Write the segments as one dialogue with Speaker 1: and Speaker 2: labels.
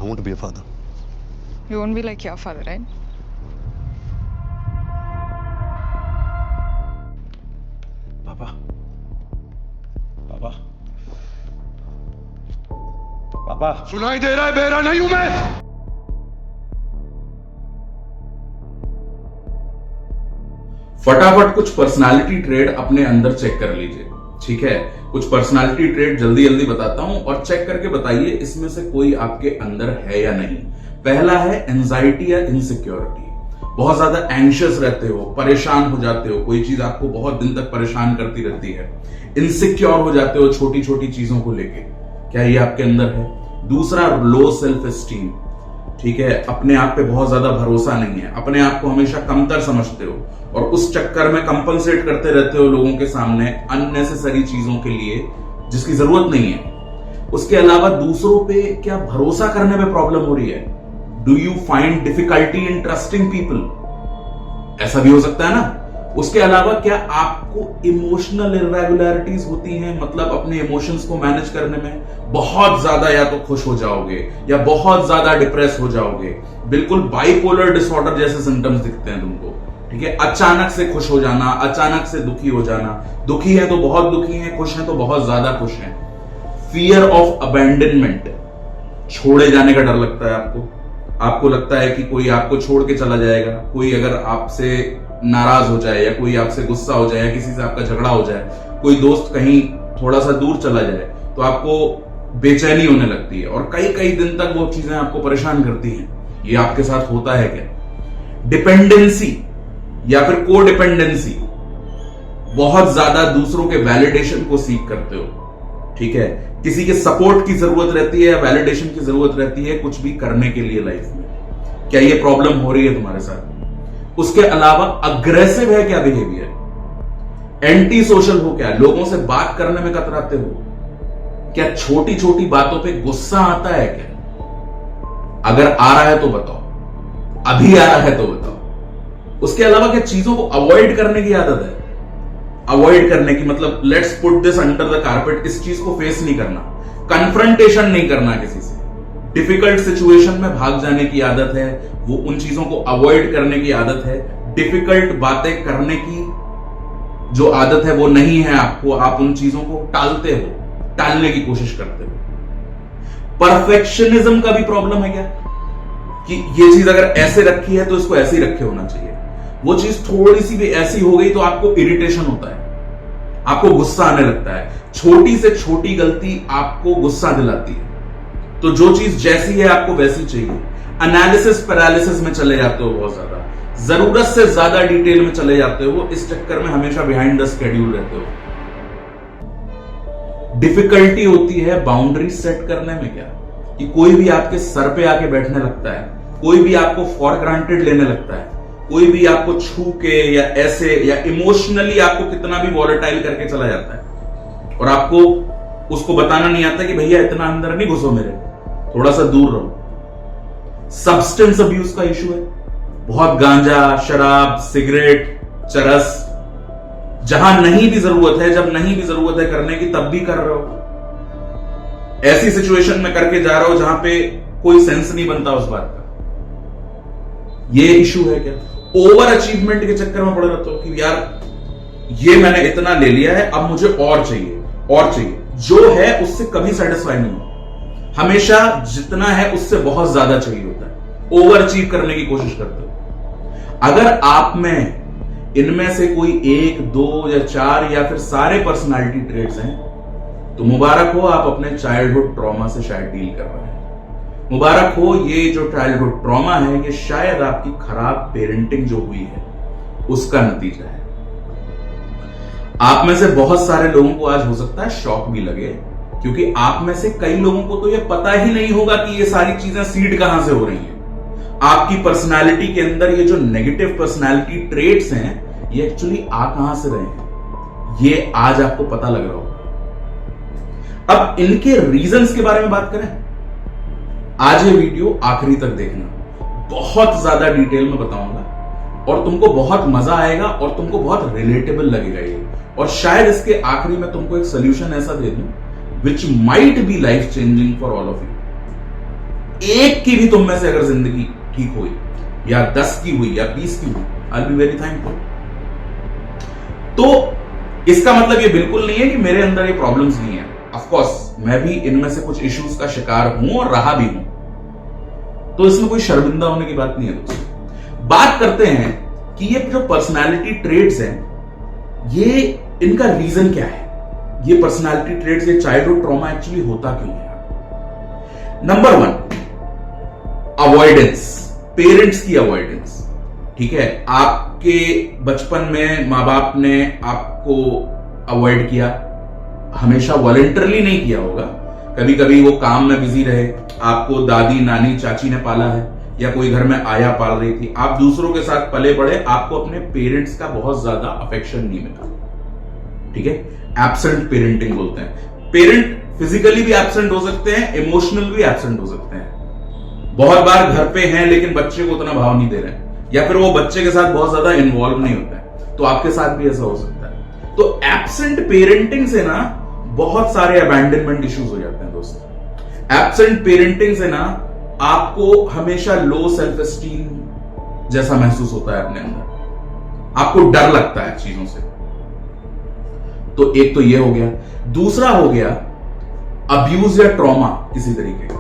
Speaker 1: want to be a father.
Speaker 2: You won't be like your father, right?
Speaker 3: पापा, पापा, पापा।
Speaker 4: सुनाई दे रहा है? बेरा नहीं हूं मैं।
Speaker 3: फटाफट कुछ पर्सनालिटी ट्रेड अपने अंदर चेक कर लीजिए, ठीक है? कुछ पर्सनालिटी ट्रेड जल्दी जल्दी बताता हूं और चेक करके बताइए इसमें से कोई आपके अंदर है या नहीं। पहला है एंजाइटी या इनसिक्योरिटी। बहुत ज्यादा एंशियस रहते हो, परेशान हो जाते हो, कोई चीज आपको बहुत दिन तक परेशान करती रहती है। इनसिक्योर हो जाते हो छोटी छोटी चीजों को लेके, क्या ये आपके अंदर है? दूसरा, लो सेल्फ एस्टीम, ठीक है? अपने आप पे बहुत ज्यादा भरोसा नहीं है, अपने आप को हमेशा कमतर समझते हो और उस चक्कर में कंपनसेट करते रहते हो लोगों के सामने अननेसेसरी चीजों के लिए जिसकी जरूरत नहीं है। उसके अलावा दूसरों पे क्या भरोसा करने में प्रॉब्लम हो रही है? Do you find difficulty in trusting people? ऐसा भी हो सकता है ना। उसके अलावा क्या आपको इमोशनल इरेगुलरिटीज होती हैं, मतलब अपने इमोशंस को मैनेज करने में बहुत ज्यादा या तो खुश हो जाओगे या बहुत ज्यादा डिप्रेस हो जाओगे। बिल्कुल बाइपोलर डिसऑर्डर जैसे सिम्टम्स दिखते हैं तुमको, ठीक है? अचानक से खुश हो जाना, अचानक से दुखी हो जाना, दुखी है तो बहुत दुखी है, खुश है तो बहुत ज्यादा खुश है। फियर ऑफ अबैंडनमेंट, छोड़े जाने का डर लगता है आपको लगता है कि कोई आपको छोड़ के चला जाएगा, कोई अगर आपसे नाराज हो जाए या कोई आपसे गुस्सा हो जाए या किसी से आपका झगड़ा हो जाए, कोई दोस्त कहीं थोड़ा सा दूर चला जाए तो आपको बेचैनी होने लगती है और कई कई दिन तक वो चीजें आपको परेशान करती हैं। ये आपके साथ होता है क्या? डिपेंडेंसी या फिर को डिपेंडेंसी, बहुत ज्यादा दूसरों के वैलिडेशन को सीख करते हो, ठीक है? किसी के सपोर्ट की जरूरत रहती है या वैलिडेशन की जरूरत रहती है कुछ भी करने के लिए लाइफ में। क्या ये प्रॉब्लम हो रही है तुम्हारे साथ? उसके अलावा अग्रेसिव है क्या बिहेवियर? एंटी सोशल हो क्या? लोगों से बात करने में कतराते हो क्या? छोटी छोटी बातों पे गुस्सा आता है क्या? अगर आ रहा है तो बताओ, अभी आ रहा है तो बताओ। उसके अलावा क्या चीजों को अवॉइड करने की आदत है? अवॉइड करने की मतलब let's put this under the carpet, इस चीज को फेस नहीं करना, कन्फ्रंटेशन नहीं करना किसी से, डिफिकल्ट सिचुएशन में भाग जाने की आदत है, वो उन चीजों को अवॉइड करने की आदत है। डिफिकल्ट बातें करने की जो आदत है वो नहीं है आपको, आप उन चीजों को टालते हो, टालने की कोशिश करते हो। परफेक्शनिज्म का भी प्रॉब्लम है क्या कि ये चीज अगर ऐसे रखी है तो इसको ऐसे ही रखे होना चाहिए, वो चीज थोड़ी सी भी ऐसी हो गई तो आपको इरिटेशन होता है, आपको गुस्सा आने लगता है, छोटी से छोटी गलती आपको गुस्सा दिलाती है। तो जो चीज जैसी है आपको वैसी चाहिए। एनालिसिस पैरालिसिस में चले जाते हो, बहुत ज्यादा जरूरत से ज्यादा डिटेल में चले जाते हो, इस चक्कर में हमेशा बिहाइंड द स्केड्यूल रहते हो। डिफिकल्टी होती है बाउंड्री सेट करने में क्या कि कोई भी आपके सर पे आके बैठने लगता है, कोई भी आपको फॉर ग्रांटेड लेने लगता है, कोई भी आपको छू के या ऐसे या इमोशनली आपको कितना भी वॉलेटाइल करके चला जाता है और आपको उसको बताना नहीं आता कि भैया इतना अंदर नहीं घुसो मेरे, थोड़ा सा दूर रहो। सब्सटेंस अब्यूज का इशू है, बहुत गांजा, शराब, सिगरेट, चरस, जहां नहीं भी जरूरत है, जब नहीं भी जरूरत है करने की तब भी कर रहे हो, ऐसी सिचुएशन में करके जा रहे हो जहां पे कोई सेंस नहीं बनता उस बात का। ये इशू है क्या? ओवर अचीवमेंट के चक्कर में पड़े रहते हो कि यार ये मैंने इतना ले लिया है, अब मुझे और चाहिए और चाहिए, जो है उससे कभी सेटिस्फाई नहीं हो, हमेशा जितना है उससे बहुत ज्यादा चाहिए होता है, ओवर अचीव करने की कोशिश करते हो। अगर आप में इनमें से कोई 1, 2 या 4 या फिर सारे पर्सनालिटी ट्रेट्स हैं तो मुबारक हो, आप अपने चाइल्डहुड ट्रॉमा से शायद डील कर रहे हैं। मुबारक हो, ये जो चाइल्डहुड ट्रॉमा है ये शायद आपकी खराब पेरेंटिंग जो हुई है उसका नतीजा है। आप में से बहुत सारे लोगों को आज हो सकता है शॉक भी लगे, क्योंकि आप में से कई लोगों को तो ये पता ही नहीं होगा कि ये सारी चीजें सीड कहां से हो रही हैं। आपकी पर्सनालिटी के अंदर ये जो नेगेटिव पर्सनालिटी ट्रेट्स हैं ये एक्चुअली आ कहां से रहे हैं, ये आज आपको पता लग रहा होगा। अब इनके रीजंस के बारे में बात करें, आज ये वीडियो आखिरी तक देखना, बहुत ज्यादा डिटेल में बताऊंगा और तुमको बहुत मजा आएगा और तुमको बहुत रिलेटेबल लगेगा ये, और शायद इसके आखिरी में तुमको एक सोल्यूशन ऐसा दे दूं which might be life changing for all of you. एक की भी तुम में से अगर जिंदगी ठीक हुई, या 10 की हुई, या 20 की हुई, आई विल बी वेरी थैंकफुल। तो इसका मतलब ये बिल्कुल नहीं है कि मेरे अंदर ये प्रॉब्लम्स नहीं है। ऑफ कोर्स मैं भी इनमें से कुछ इश्यूज का शिकार हूं और रहा भी हूं, तो इसमें कोई शर्मिंदा होने की बात नहीं है दोस्तों। बात करते हैं कि ये जो पर्सनालिटी ट्रेड्स हैं, ये इनका रीजन क्या है। ये पर्सनालिटी ट्रेड्स, ये चाइल्डहुड ट्रॉमा एक्चुअली होता क्यों है? नंबर 1, अवॉइडेंस, पेरेंट्स की अवॉइडेंस। ठीक है, आपके बचपन में मां बाप ने आपको अवॉइड किया, हमेशा वॉलंटरली नहीं किया होगा, कभी कभी वो काम में बिजी रहे, आपको दादी नानी चाची ने पाला है, या कोई घर में आया पाल रही थी, आप दूसरों के साथ पले बड़े, आपको अपने पेरेंट्स का बहुत ज्यादा अफेक्शन नहीं मिला। ठीक है, एब्सेंट पेरेंटिंग बोलते हैं। पेरेंट फिजिकली भी एब्सेंट हो सकते हैं, इमोशनल भी एब्सेंट हो सकते हैं। बहुत बार घर पे हैं लेकिन बच्चे को उतना भाव नहीं दे रहे हैं, या फिर वो बच्चे के साथ बहुत ज्यादा इन्वॉल्व नहीं होता है, तो आपके साथ भी ऐसा हो सकता है। तो एब्सेंट पेरेंटिंग से ना बहुत सारे अबैंडनमेंट इश्यूज हो जाते हैं दोस्तों। एब्सेंट पेरेंटिंग से ना आपको हमेशा लो सेल्फ एस्टीम जैसा महसूस होता है अपने अंदर, आपको डर लगता है चीजों से। तो एक तो ये हो गया। दूसरा हो गया अब्यूज या ट्रॉमा किसी तरीके का।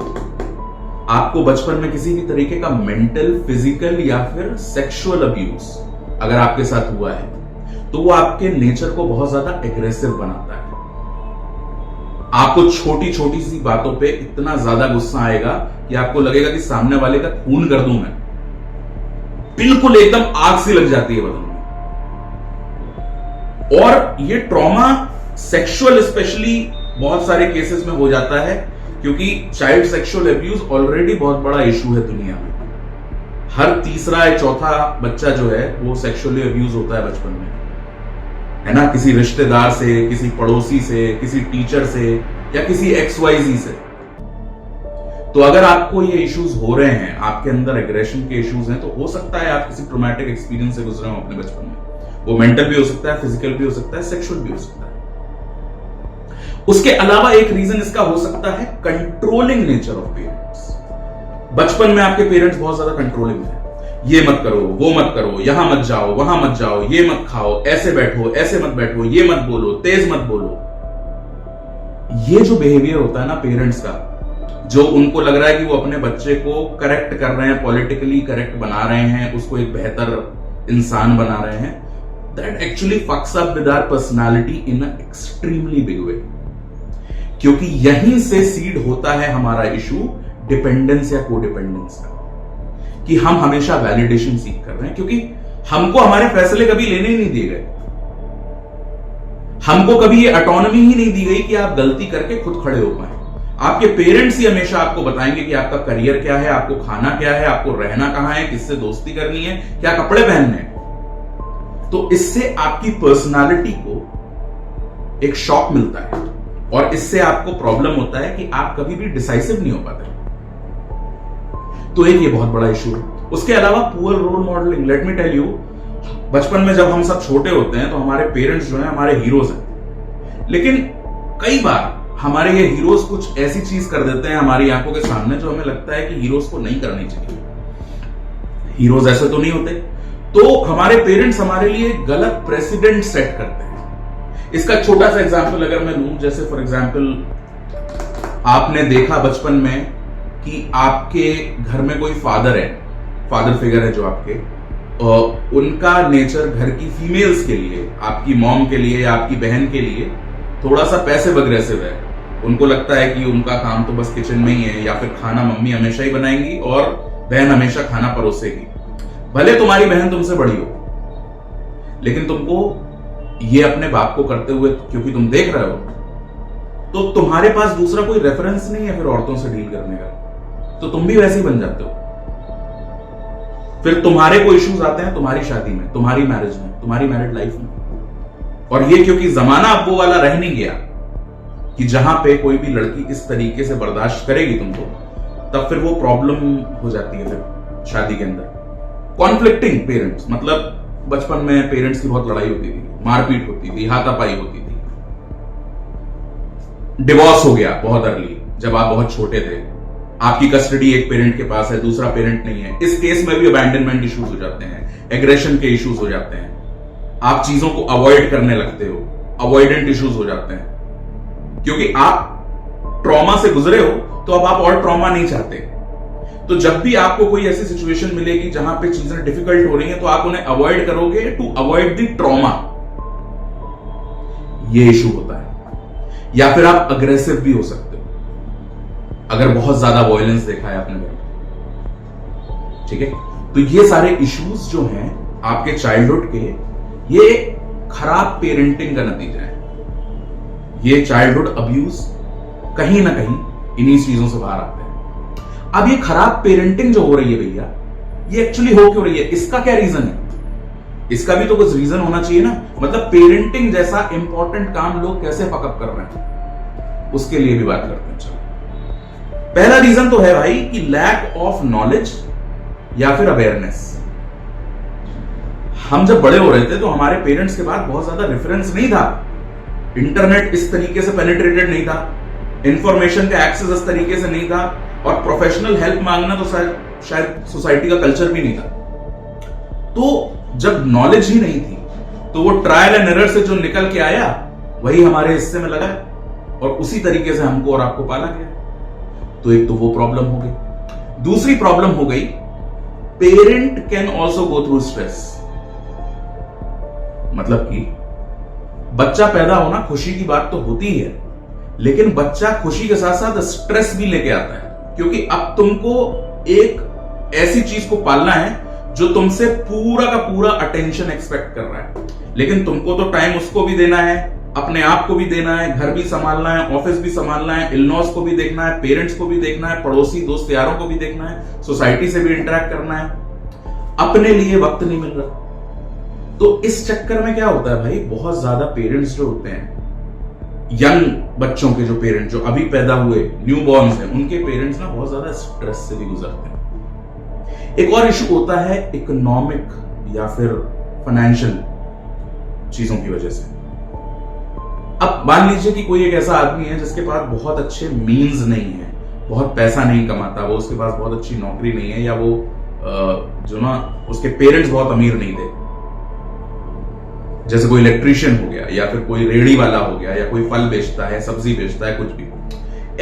Speaker 3: आपको बचपन में किसी भी तरीके का मेंटल, फिजिकल या फिर सेक्सुअल अब्यूज अगर आपके साथ हुआ है, तो वो आपके नेचर को बहुत ज्यादा एग्रेसिव बनाता है। आपको छोटी छोटी सी बातों पे इतना ज्यादा गुस्सा आएगा कि आपको लगेगा कि सामने वाले का खून कर दूं मैं। बिल्कुल एकदम आग सी लग जाती है बदन में। और ये ट्रॉमा सेक्सुअल स्पेशली बहुत सारे केसेस में हो जाता है, क्योंकि चाइल्ड सेक्सुअल अब्यूज ऑलरेडी बहुत बड़ा इशू है दुनिया में। हर तीसरा या चौथा बच्चा जो है वो सेक्सुअली अब्यूज होता है बचपन में, है ना, किसी रिश्तेदार से, किसी पड़ोसी से, किसी टीचर से, या किसी XYZ से। तो अगर आपको ये इश्यूज हो रहे हैं, आपके अंदर एग्रेशन के इश्यूज हैं, तो हो सकता है आप किसी ट्रॉमेटिक एक्सपीरियंस से गुजरे हो अपने बचपन में। वो मेंटल भी हो सकता है, फिजिकल भी हो सकता है, सेक्सुअल भी हो सकता है। उसके अलावा एक रीजन इसका हो सकता है कंट्रोलिंग नेचर ऑफ पेरेंट्स। बचपन में आपके पेरेंट्स बहुत ज्यादा कंट्रोलिंग है। ये मत करो, वो मत करो, यहां मत जाओ, वहां मत जाओ, ये मत खाओ, ऐसे बैठो, ऐसे मत बैठो, ये मत बोलो, तेज मत बोलो। ये जो बिहेवियर होता है ना पेरेंट्स का, जो उनको लग रहा है कि वो अपने बच्चे को करेक्ट कर रहे हैं, पॉलिटिकली करेक्ट बना रहे हैं, उसको एक बेहतर इंसान बना रहे हैं, that actually fucks up with our personality in a extremely big way. क्योंकि यहीं से सीड होता है हमारा इशू डिपेंडेंस या कोडिपेंडेंस का, कि हम हमेशा वैलिडेशन सीख कर रहे हैं, क्योंकि हमको हमारे फैसले कभी लेने ही नहीं दिए गए। हमको कभी ये ऑटोनॉमी ही नहीं दी गई कि आप गलती करके खुद खड़े हो पाए। आपके पेरेंट्स ही हमेशा आपको बताएंगे कि आपका करियर क्या है, आपको खाना क्या है, आपको रहना कहां है, किससे दोस्ती करनी है, क्या कपड़े पहनने हैं। तो इससे आपकी पर्सनालिटी को एक शॉक मिलता है, और इससे आपको प्रॉब्लम होता है कि आप कभी भी डिसाइसिव नहीं हो पाते। तो एक ये बहुत बड़ा इशू है। उसके अलावा poor role modelling. Let me tell you, बचपन में जब हम सब छोटे होते हैं तो हमारे पेरेंट्स जो हैं हमारे हीरोज हैं, लेकिन कई बार हमारे ये हीरोज कुछ ऐसी चीज कर देते हैं हमारी आंखों के सामने जो हमें लगता है कि हीरोज को नहीं करनी चाहिए। हीरोज ऐसे तो नहीं होते, तो हमारे पेरेंट्स हमारे लिए गलत प्रेसिडेंट सेट करते हैं। इसका छोटा सा एग्जांपल अगर मैं लूं, जैसे फॉर एग्जांपल आपने देखा बचपन में कि आपके घर में कोई फादर है, फादर फिगर है जो आपके, उनका नेचर घर की फीमेल्स के लिए, आपकी मॉम के लिए या आपकी बहन के लिए थोड़ा सा पैसिव अग्रेसिव है। उनको लगता है कि उनका काम तो बस किचन में ही है, या फिर खाना मम्मी हमेशा ही बनाएंगी और बहन हमेशा खाना परोसेगी। भले तुम्हारी बहन तुमसे बड़ी हो, लेकिन तुमको ये अपने बाप को करते हुए क्योंकि तुम देख रहे हो, तो तुम्हारे पास दूसरा कोई रेफरेंस नहीं है फिर औरतों से डील करने का, तो तुम भी वैसे ही बन जाते हो। फिर तुम्हारे को इश्यूज आते हैं तुम्हारी शादी में, तुम्हारी मैरिज में, तुम्हारी मैरिड लाइफ में। और ये क्योंकि जमाना अब वो वाला रह नहीं गया कि जहां पे कोई भी लड़की इस तरीके से बर्दाश्त करेगी तुमको, तब फिर वो प्रॉब्लम हो जाती है फिर शादी के अंदर। कॉन्फ्लिक्टिंग पेरेंट्स, मतलब बचपन में पेरेंट्स की बहुत लड़ाई होती थी, मारपीट होती थी, हाथापाई होती थी। डिवोर्स हो गया बहुत अर्ली, जब आप बहुत छोटे थे, आपकी कस्टडी एक पेरेंट के पास है, दूसरा पेरेंट नहीं है, इस केस में भी अबैंडनमेंट इश्यूज हो जाते हैं, एग्रेशन के इश्यूज हो जाते हैं, आप चीजों को अवॉइड करने लगते हो, अवॉइडेंट इश्यूज हो जाते हैं, क्योंकि आप ट्रॉमा से गुजरे हो तो अब आप और ट्रॉमा नहीं चाहते। तो जब भी आपको कोई ऐसी सिचुएशन मिलेगी जहां पे चीजें डिफिकल्ट हो रही हैं, तो आप उन्हें अवॉइड करोगे टू अवॉइड द ट्रॉमा। ये इशू होता है। या फिर आप अग्रेसिव भी हो सकते हो अगर बहुत ज्यादा वायलेंस देखा है आपने घर में, ठीक है। तो ये सारे इश्यूज जो हैं आपके चाइल्डहुड के, ये खराब पेरेंटिंग का नतीजा है। ये चाइल्डहुड अब्यूज कहीं ना कहीं इन्हीं चीजों से बाहर आते हैं। अब ये खराब पेरेंटिंग जो हो रही है भैया, ये एक्चुअली हो क्यों रही है? इसका क्या रीजन है? इसका भी तो कुछ रीजन होना चाहिए ना। मतलब पेरेंटिंग जैसा इंपॉर्टेंट काम लोग कैसे फकअप कर रहे हैं, उसके लिए भी बात करते हैं। चलो, पहला रीजन तो है भाई कि लैक ऑफ नॉलेज या फिर अवेयरनेस। हम जब बड़े हो रहे थे तो हमारे पेरेंट्स के पास बहुत ज्यादा रेफरेंस नहीं था, इंटरनेट इस तरीके से पेनिट्रेटेड नहीं था, इंफॉर्मेशन का एक्सेस इस तरीके से नहीं था, और प्रोफेशनल हेल्प मांगना तो शायद सोसाइटी का कल्चर भी नहीं था। तो जब नॉलेज ही नहीं थी तो वो ट्रायल एंड एरर से जो निकल के आया वही हमारे हिस्से में लगा, और उसी तरीके से हमको और आपको पाला गया। तो एक तो वो प्रॉब्लम हो गई। दूसरी प्रॉब्लम हो गई, parent can also go through stress. मतलब कि बच्चा पैदा होना खुशी की बात तो होती है, लेकिन बच्चा खुशी के साथ साथ स्ट्रेस भी लेके आता है, क्योंकि अब तुमको एक ऐसी चीज को पालना है जो तुमसे पूरा का पूरा अटेंशन एक्सपेक्ट कर रहा है। लेकिन तुमको तो टाइम उसको भी देना है, अपने आप को भी देना है, घर भी संभालना है, ऑफिस भी संभालना है, इलनॉस को भी देखना है, पेरेंट्स को भी देखना है, पड़ोसी दोस्त यारों को भी देखना है, सोसाइटी से भी इंटरेक्ट करना है, अपने लिए वक्त नहीं मिल रहा। तो इस चक्कर में क्या होता है भाई, बहुत ज्यादा पेरेंट्स जो होते हैं, यंग बच्चों के जो पेरेंट्स जो अभी पैदा हुए न्यू बॉर्न्स हैं, उनके पेरेंट्स ना बहुत ज्यादा स्ट्रेस से भी गुजरते हैं। एक और इशू होता है इकोनॉमिक या फिर फाइनेंशियल चीजों की वजह से। अब मान लीजिए कि कोई एक ऐसा आदमी है जिसके पास बहुत अच्छे मीन्स नहीं है, बहुत पैसा नहीं कमाता, वो उसके पास बहुत अच्छी नौकरी नहीं है, या वो जो ना उसके पेरेंट्स बहुत अमीर नहीं थे, जैसे कोई इलेक्ट्रीशियन हो गया, या फिर कोई रेहड़ी वाला हो गया, या कोई फल बेचता है, सब्जी बेचता है, कुछ भी।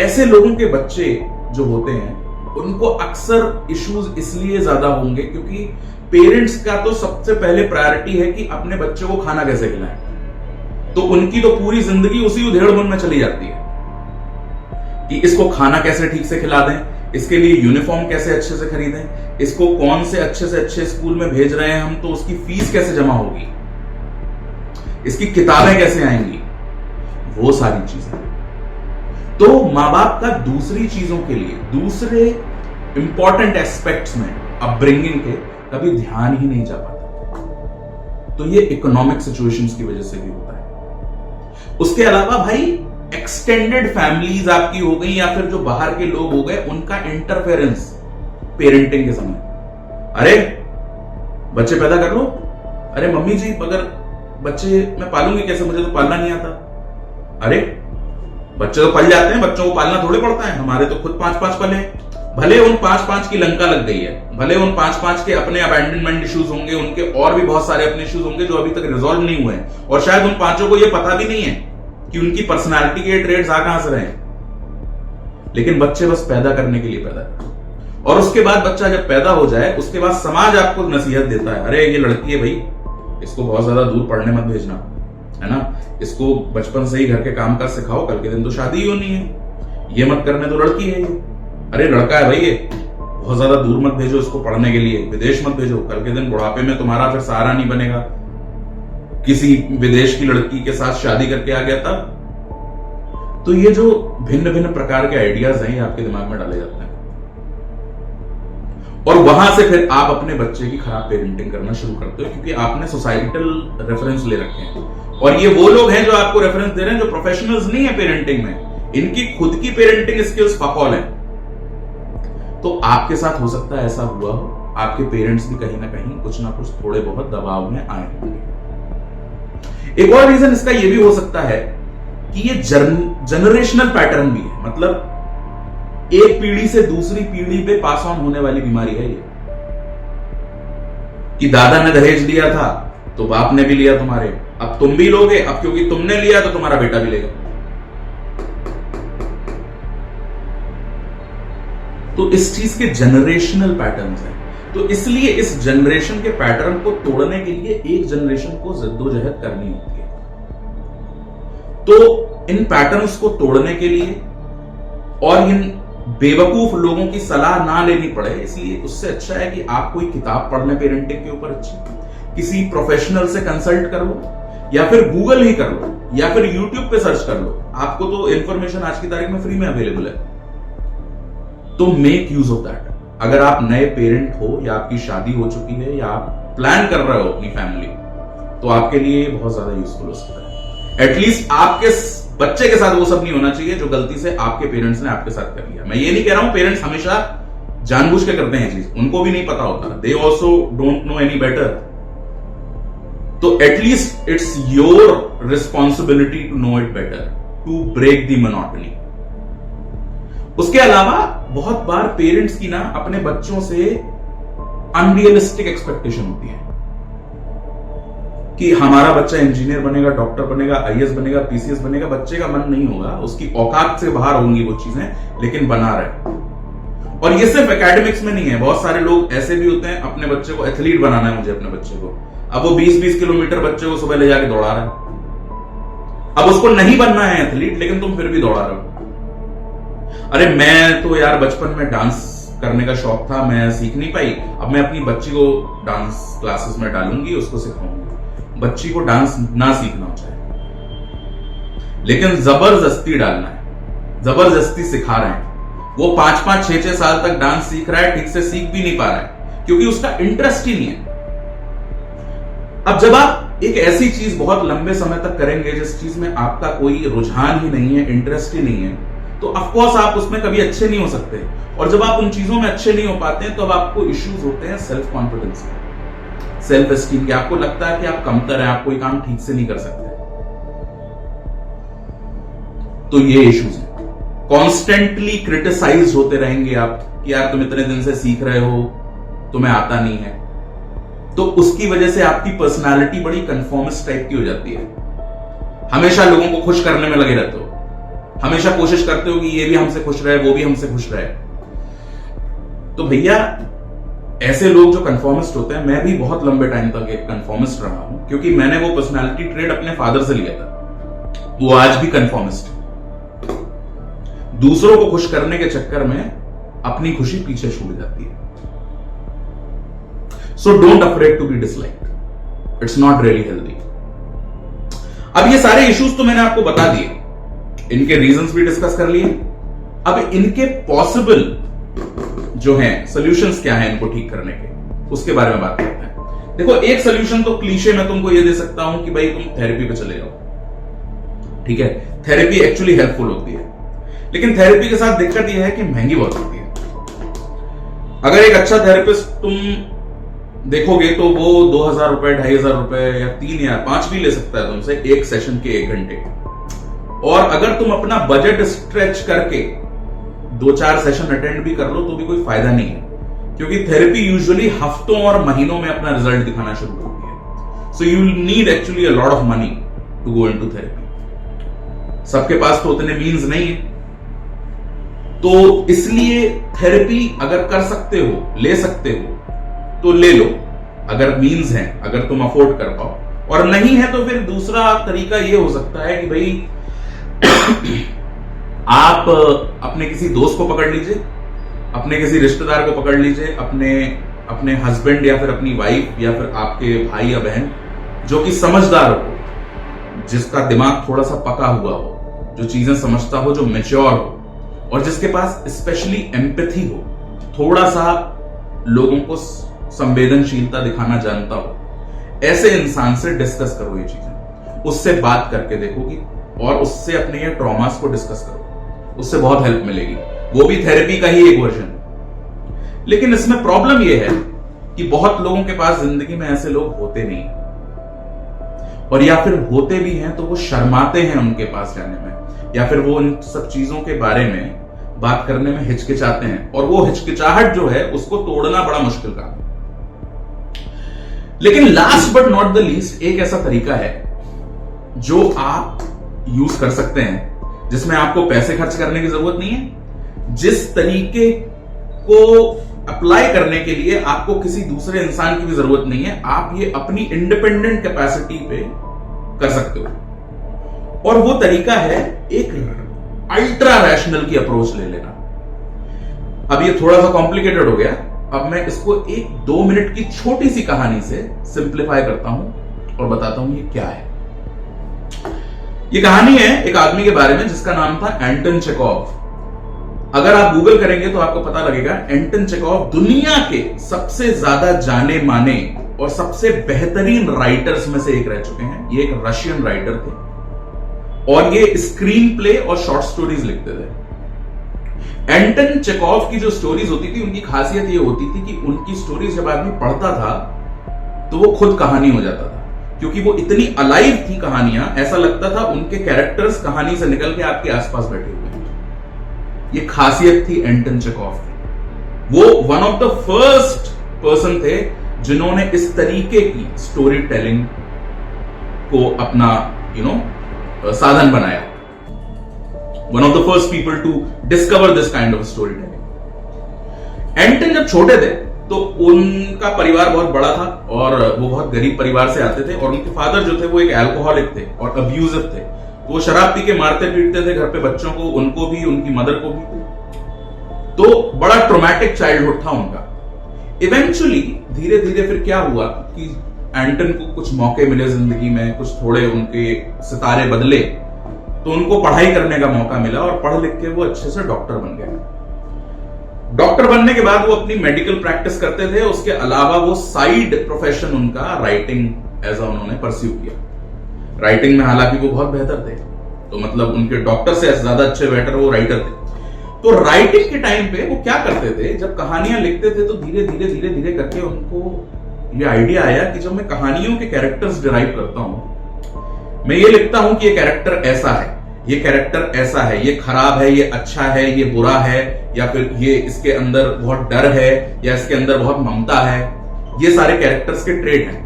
Speaker 3: ऐसे लोगों के बच्चे जो होते हैं उनको अक्सर इश्यूज इसलिए ज्यादा होंगे क्योंकि पेरेंट्स का तो सबसे पहले प्रायोरिटी है कि अपने बच्चे को खाना कैसे खिलाएं। तो उनकी तो पूरी जिंदगी उसी उधेड़-बुन में चली जाती है कि इसको खाना कैसे ठीक से खिला दें, इसके लिए यूनिफॉर्म कैसे अच्छे से खरीदें, इसको कौन से अच्छे स्कूल में भेज रहे हैं हम, तो उसकी फीस कैसे जमा होगी, इसकी किताबें कैसे आएंगी, वो सारी चीजें। तो मां बाप का दूसरी चीजों के लिए, दूसरे इंपॉर्टेंट एस्पेक्ट्स में अपब्रिंगिंग के कभी ध्यान ही नहीं जा पाता। तो ये इकोनॉमिक सिचुएशंस की वजह से भी होता है। उसके अलावा भाई एक्सटेंडेड फैमिलीज आपकी हो गई, या फिर जो बाहर के लोग हो गए, उनका इंटरफेरेंस पेरेंटिंग के समय। अरे बच्चे पैदा कर लो, अरे मम्मी जी अगर बच्चे मैं पालूंगी कैसे, मुझे तो पालना नहीं आता। अरे बच्चे तो पल जाते हैं, बच्चों को पालना थोड़े पड़ता है, हमारे तो खुद 5-5 पले। भले उन 5-5 की लंका लग गई है, भले उन 5-5 के अपने अबैंडनमेंट इश्यूज होंगे, उनके और भी बहुत सारे अपने इश्यूज होंगे जो अभी तक रिजॉल्व नहीं हुए हैं, और शायद उन 5 को ये पता भी नहीं है कि उनकी पर्सनालिटी के ट्रेड्स आ कहां से रहे हैं। लेकिन बच्चे बस पैदा करने के लिए पैदा करते, और उसके बाद बच्चा जब पैदा हो जाए उसके बाद समाज आपको नसीहत देता है, अरे ये लड़की है भाई, इसको बहुत ज्यादा दूर पढ़ने मत भेजना, है ना, इसको बचपन से ही घर के काम काज सिखाओ, कल के दिन तो शादी ही होनी है, ये मत करने तो लड़की है ये। अरे लड़का है भाई, ये बहुत ज्यादा दूर मत भेजो इसको पढ़ने के लिए, विदेश मत भेजो, कल के दिन बुढ़ापे में तुम्हारा फिर सहारा नहीं बनेगा, किसी विदेश की लड़की के साथ शादी करके आ गया तब। तो ये जो भिन्न भिन्न प्रकार के आइडियाज हैं, ये आपके दिमाग में डाले जाते हैं, और वहां से फिर आप अपने बच्चे की खराब पेरेंटिंग करना शुरू करते हो, क्योंकि आपने सोसाइटल रेफरेंस ले रखे हैं, और ये वो लोग हैं जो आपको रेफरेंस दे रहे हैं जो प्रोफेशनल्स नहीं है पेरेंटिंग में, इनकी खुद की पेरेंटिंग स्किल्स फकौल है। तो आपके साथ हो सकता है ऐसा हुआ हो, आपके पेरेंट्स भी कहीं ना कहीं कुछ ना कुछ थोड़े बहुत दबाव में आए होंगे। एक और रीजन इसका यह भी हो सकता है कि ये जनरेशनल पैटर्न भी है। मतलब एक पीढ़ी से दूसरी पीढ़ी पे पास ऑन होने वाली बीमारी है ये, कि दादा ने दहेज लिया था तो बाप ने भी लिया तुम्हारे, अब तुम भी लोगे, अब क्योंकि तुमने लिया तो तुम्हारा बेटा भी लेगा। तो इस चीज के जनरेशनल पैटर्न्स हैं। तो इसलिए इस जनरेशन के पैटर्न को तोड़ने के लिए एक जनरेशन को जद्दोजहद करनी होती है। तो इन पैटर्न्स को तोड़ने के लिए और इन बेवकूफ लोगों की सलाह ना लेनी पड़े, इसलिए उससे अच्छा है कि आप कोई किताब पढ़ लें पेरेंटिंग के ऊपर अच्छी, किसी प्रोफेशनल से कंसल्ट कर लो, या फिर गूगल ही कर लो, या फिर यूट्यूब पे सर्च कर लो। आपको तो इंफॉर्मेशन आज की तारीख में फ्री में अवेलेबल है, तो मेक यूज ऑफ दैट। अगर आप नए पेरेंट हो, या आपकी शादी हो चुकी है, या आप प्लान कर रहे हो अपनी फैमिली, तो आपके लिए बहुत ज्यादा यूजफुल हो सकता है। एटलीस्ट आपके बच्चे के साथ वो सब नहीं होना चाहिए जो गलती से आपके पेरेंट्स ने आपके साथ कर लिया। मैं ये नहीं कह रहा हूं पेरेंट्स हमेशा जानबूझ के करते हैं चीज, उनको भी नहीं पता होता, they also don't know any better. तो at least its your responsibility to know it better, to break the monotony. उसके अलावा बहुत बार पेरेंट्स की ना अपने बच्चों से अनरियलिस्टिक एक्सपेक्टेशन होती है कि हमारा बच्चा इंजीनियर बनेगा, डॉक्टर बनेगा, आईएएस बनेगा, पीसीएस बनेगा। बच्चे का मन नहीं होगा, उसकी औकात से बाहर होंगी वो चीजें, लेकिन बना रहे। और ये सिर्फ एकेडमिक्स में नहीं है, बहुत सारे लोग ऐसे भी होते हैं अपने बच्चे को एथलीट बनाना है मुझे अपने बच्चे को, अब वो 20-20 किलोमीटर बच्चे को सुबह ले जाके दौड़ा रहा है। अब उसको नहीं बनना है एथलीट, लेकिन तुम फिर भी दौड़ा रहे हो। अरे मैं तो यार बचपन में डांस करने का शौक था, मैं सीख नहीं पाई, अब मैं अपनी बच्ची को डांस क्लासेस में डालूंगी, उसको सिखाऊंगी। बच्ची को डांस ना सीखना चाहिए, लेकिन जबरदस्ती डालना है, जबरदस्ती सिखा रहे हैं। वो 5-5, 6-6 साल तक डांस सीख रहा है, ठीक से सीख भी नहीं पा रहा है क्योंकि उसका इंटरेस्ट ही नहीं है। अब जब आप एक ऐसी चीज बहुत लंबे समय तक करेंगे जिस चीज में आपका कोई रुझान ही नहीं है, इंटरेस्ट ही नहीं है, तो ऑफकोर्स आप उसमें कभी अच्छे नहीं हो सकते। और जब आप उन चीजों में अच्छे नहीं हो पाते हैं, तो अब आपको इश्यूज होते हैं सेल्फ कॉन्फिडेंस के, सेल्फ एस्टीम के। आपको लगता है कि आप कमतर हैं, आप कोई काम ठीक से नहीं कर सकते। तो ये इश्यूज हैं। कॉन्स्टेंटली क्रिटिसाइज होते रहेंगे आप कि यार तुम इतने दिन से सीख रहे हो, तुम्हें आता नहीं है, तो उसकी वजह से आपकी पर्सनालिटी बड़ी कंफॉर्मिस्ट टाइप की हो जाती है। हमेशा लोगों को खुश करने में लगे रहते हो, हमेशा कोशिश करते हो कि ये भी हमसे खुश रहे, वो भी हमसे खुश रहे। तो भैया ऐसे लोग जो कंफॉर्मिस्ट होते हैं, मैं भी बहुत लंबे टाइम तक एक कंफॉर्मिस्ट रहा हूं, क्योंकि मैंने वो पर्सनालिटी ट्रेड अपने फादर से लिया था। वो आज भी कंफॉर्मिस्ट है, दूसरों को खुश करने के चक्कर में अपनी खुशी पीछे छूट जाती है। So don't afraid to be disliked, it's not really healthy. अब ये सारे इश्यूज तो मैंने आपको बता दिए, इनके रीजंस भी डिस्कस कर लिए। अब इनके पॉसिबल जो हैं सॉल्यूशंस क्या हैं इनको ठीक करने के, उसके बारे में बात करते हैं। देखो, एक सॉल्यूशन तो क्लीशे में तुमको ये दे सकता हूं कि भाई तुम थेरेपी पे चले जाओ, ठीक है। थेरेपी एक्चुअली हेल्पफुल होती है, लेकिन थेरेपी के साथ दिक्कत यह है कि महंगी बहुत होती है। अगर एक अच्छा थेरेपिस्ट तुम देखोगे तो वो 2000 रुपए, 2500 रुपए या 3 या 5 भी ले सकता है तुमसे एक सेशन के, 1 घंटे के। और अगर तुम अपना बजट स्ट्रेच करके 2-4 सेशन अटेंड भी कर लो तो भी कोई फायदा नहीं है, क्योंकि थेरेपी यूजुअली हफ्तों और महीनों में अपना रिजल्ट दिखाना शुरू करती है। So you need actually a lot of money to go into therapy. सबके पास तो उतने मीन्स नहीं है, तो इसलिए थेरेपी अगर कर सकते हो, ले सकते हो, तो ले लो अगर मीन्स हैं, अगर तुम अफोर्ड कर पाओ। और नहीं है तो फिर दूसरा तरीका यह हो सकता है कि भाई आप अपने किसी दोस्त को पकड़ लीजिए, अपने किसी रिश्तेदार को पकड़ लीजिए, अपने हस्बैंड या फिर अपनी वाइफ या फिर आपके भाई या बहन जो कि समझदार हो, जिसका दिमाग थोड़ा सा पका हुआ हो, जो चीजें समझता हो, जो मैच्योर हो, और जिसके पास स्पेशली एम्पैथी हो, थोड़ा सा लोगों को संवेदनशीलता दिखाना जानता हो। ऐसे इंसान से डिस्कस करो ये चीजें, उससे बात करके देखोगी और उससे अपने ये ट्रॉमास को डिस्कस करो, उससे बहुत हेल्प मिलेगी। वो भी थेरेपी का ही एक वर्जन। लेकिन इसमें प्रॉब्लम यह है कि बहुत लोगों के पास जिंदगी में ऐसे लोग होते नहीं, और या फिर होते भी हैं तो वो शर्माते हैं उनके पास जाने में, या फिर वो इन सब चीजों के बारे में बात करने में हिचकिचाते हैं, और वो हिचकिचाहट जो है उसको तोड़ना बड़ा मुश्किल काम है। लेकिन last but not the least एक ऐसा तरीका है जो आप यूज कर सकते हैं, जिसमें आपको पैसे खर्च करने की जरूरत नहीं है, जिस तरीके को अप्लाई करने के लिए आपको किसी दूसरे इंसान की भी जरूरत नहीं है। आप ये अपनी इंडिपेंडेंट कैपेसिटी पे कर सकते हो, और वो तरीका है एक अल्ट्रा रैशनल की अप्रोच ले लेना। अब ये थोड़ा सा कॉम्प्लिकेटेड हो गया, अब मैं इसको एक 2 मिनट की छोटी सी कहानी से सिंप्लीफाई करता हूं और बताता हूं ये क्या है। ये कहानी है एक आदमी के बारे में जिसका नाम था एंटन चेखोव। अगर आप गूगल करेंगे तो आपको पता लगेगा एंटन चेखोव दुनिया के सबसे ज्यादा जाने माने और सबसे बेहतरीन राइटर्स में से एक रह चुके हैं। ये एक रशियन राइटर थे और ये स्क्रीन प्ले और शॉर्ट स्टोरीज लिखते थे। एंटन चेखोव की जो स्टोरीज होती थी उनकी खासियत ये होती थी कि उनकी स्टोरीज जब आदमी पढ़ता था तो वो खुद कहानी हो जाता था, क्योंकि वो इतनी अलाइव थी कहानियां, ऐसा लगता था उनके कैरेक्टर्स कहानी से निकल के आपके आसपास बैठे हुए हैं। ये खासियत थी एंटन चेखोव की। वो one of the first person थे जिन्होंने इस तरीके की स्टोरी टेलिंग को अपना साधन बनाया। One of the first people to discover this kind of story telling. Anton जब छोटे थे तो उनका परिवार बहुत बड़ा था और वो बहुत गरीब परिवार से आते थे, और उनके फादर जो थे वो एक अल्कोहलिक थे और अब्यूजिव थे। तो वो शराब पी के मारते पीटते थे घर पे बच्चों को, उनको भी, उनकी मदर को भी। तो बड़ा ट्रोमैटिक चाइल्डहुड था उनका। इवेंचुअली धीरे धीरे फिर क्या हुआ कि एंटन को कुछ मौके मिले जिंदगी में, कुछ थोड़े उनके सितारे बदले, तो उनको पढ़ाई करने का मौका मिला और पढ़ लिख के वो अच्छे से डॉक्टर बन गए। डॉक्टर बनने के बाद वो अपनी मेडिकल प्रैक्टिस करते थे, उसके अलावा वो साइड प्रोफेशन उनका राइटिंग एज उन्होंने परस्यू किया। राइटिंग में हालांकि वो बहुत बेहतर थे, तो मतलब उनके डॉक्टर से ज्यादा अच्छे बेटर वो राइटर थे। तो राइटिंग के टाइम पे वो क्या करते थे, जब कहानियां लिखते थे तो धीरे धीरे धीरे धीरे करके उनको ये आइडिया आया कि जब मैं कहानियों के कैरेक्टर्स डिराइव करता हूं, मैं ये लिखता हूं कि ये कैरेक्टर ऐसा है, ये कैरेक्टर ऐसा है, ये खराब है, ये अच्छा है, ये बुरा है, या फिर ये इसके अंदर बहुत डर है, या इसके अंदर बहुत ममता है। ये सारे कैरेक्टर्स के ट्रेड हैं।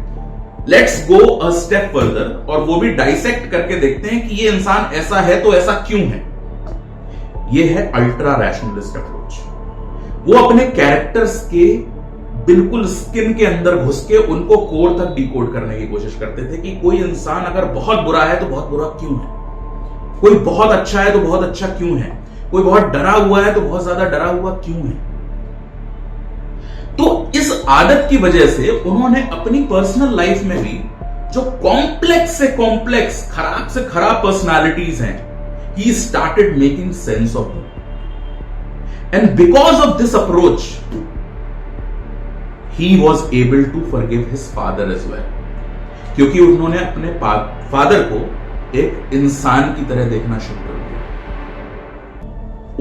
Speaker 3: Let's go a step further और वो भी डाइसेक्ट करके देखते हैं कि ये इंसान ऐसा है तो ऐसा क्यों है। ये है अल्ट्रा रैशनलिस्ट अप्रोच। वो अपने कैरेक्टर्स के बिल्कुल स्किन के अंदर घुस के उनको कोर तक डिकोड करने की कोशिश करते थे कि कोई इंसान अगर बहुत बुरा है तो बहुत बुरा क्यों है, कोई बहुत अच्छा है तो बहुत अच्छा क्यों है, कोई बहुत डरा हुआ है तो बहुत ज्यादा डरा हुआ क्यों है। तो इस आदत की वजह से उन्होंने अपनी पर्सनल लाइफ में भी जो कॉम्प्लेक्स से कॉम्प्लेक्स, खराब से खराब पर्सनालिटीज हैं, he started making sense of them. And because of this approach, he was able to forgive his father as well. क्योंकि उन्होंने अपने फादर को एक इंसान की तरह देखना शुरू कर दिया।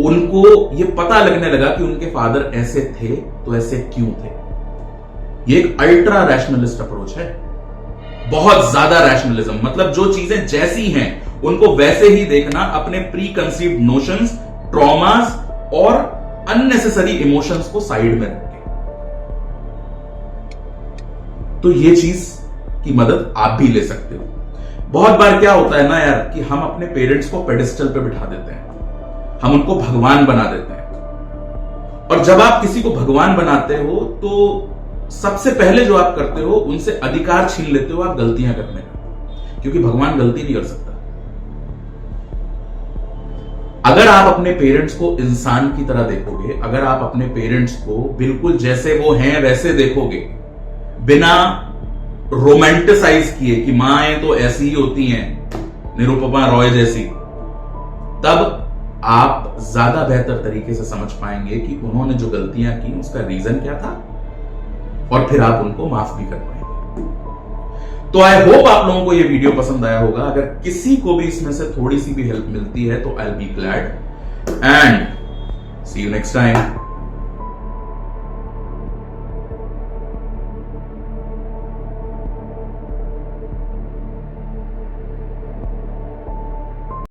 Speaker 3: उनको यह पता लगने लगा कि उनके फादर ऐसे थे तो ऐसे क्यों थे। यह एक अल्ट्रा रैशनलिस्ट अप्रोच है, बहुत ज्यादा रैशनलिज्म, मतलब जो चीजें जैसी हैं उनको वैसे ही देखना, अपने प्री कंसीव्ड नोशंस, ट्रॉमास और अननेसेसरी इमोशंस को साइड में रख के। तो ये चीज की मदद आप भी ले सकते हो। बहुत बार क्या होता है ना यार कि हम अपने पेरेंट्स को पेडिस्टल पे बिठा देते हैं, हम उनको भगवान बना देते हैं। और जब आप किसी को भगवान बनाते हो तो सबसे पहले जो आप करते हो उनसे अधिकार छीन लेते हो आप गलतियां करने का, क्योंकि भगवान गलती नहीं कर सकता। अगर आप अपने पेरेंट्स को इंसान की तरह देखोगे, अगर आप अपने पेरेंट्स को बिल्कुल जैसे वो हैं वैसे देखोगे, बिना रोमांटिसाइज किए कि माएं तो ऐसी ही होती हैं निरुपमा रॉय जैसी, तब आप ज्यादा बेहतर तरीके से समझ पाएंगे कि उन्होंने जो गलतियां की उसका रीजन क्या था, और फिर आप उनको माफ भी कर पाएंगे। तो आई होप आप लोगों को यह वीडियो पसंद आया होगा। अगर किसी को भी इसमें से थोड़ी सी भी हेल्प मिलती है तो I will be glad, and see you next time.